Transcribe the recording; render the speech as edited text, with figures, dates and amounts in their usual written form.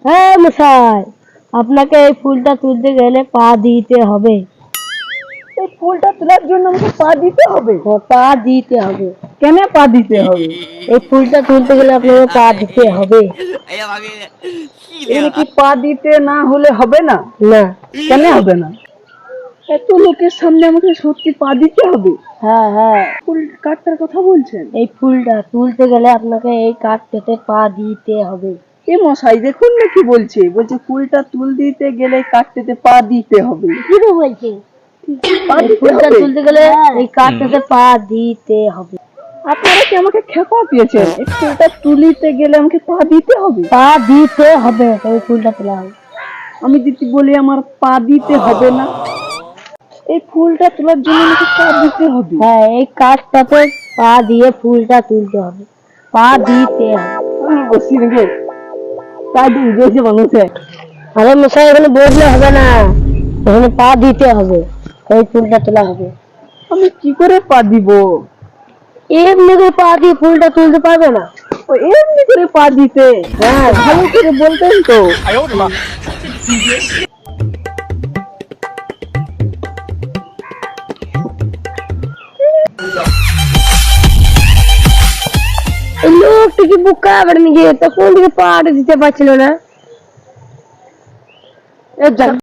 হ্যাঁ মশাই, আপনাকে এই ফুলটা তুলতে গেলে পা দিতে হবে। এই ফুলটা তোলার জন্য আমাকে পা দিতে হবে? হ্যাঁ, পা দিতে হবে। কেন পা দিতে হবে? এই ফুলটা তুলতে গেলে আপনাকে পা দিতে হবে। এর কি পা দিতে না হলে হবে না? না। কেন হবে না? এত লোকের সামনে আমাকে সত্যি পা দিতে হবে? হ্যাঁ হ্যাঁ, ফুল কাটটার কথা বলছেন? এই ফুলটা তুলতে গেলে আপনাকে এই কাঠটাতে পা দিতে হবে। এ মশাই দেখুন না কি বলছে, বলছে ফুলটা তুল দিতে গেলে কাটতে পা দিতে হবে। কি বলছে? পা এই দিতে ফুলটা হবে? তুলতে গেলে এই কাঠটাতে পা দিতে হবে। আপনারা কি আমাকে খেপা দিয়েছেন? এই ফুলটা তুলিতে গেলে আমাকে পা দিতে হবে? পা দিতে হবে, ওই ফুলটা তোলা হবে। আমি যদি বলি আমার পা দিতে হবে না, এই ফুলটা তোলার জন্য আমাকে পা দিতে হবে? হ্যাঁ, এই কাঠটাতে পা দিয়ে ফুলটা তুলতে হবে। পা দিতে হবে। আমি বসি রে, পা দিয়ে গেছে মানুষে। আরে মশাই, এখানে বসলে হবে না, এখানে পা দিতে হবে, ওই ফুলটা তোলা হবে। আমি কি করে পা দিব? এমনি করে পা দিয়ে ফুলটা তুলতে পারবে না? ও এমনি করে পা দিতে? হ্যাঁ, ভালো করে বলতেন তো। এই লোকটা কি বোকা আবার নিজে তখন থেকে পাটা দিতে পারছিল না।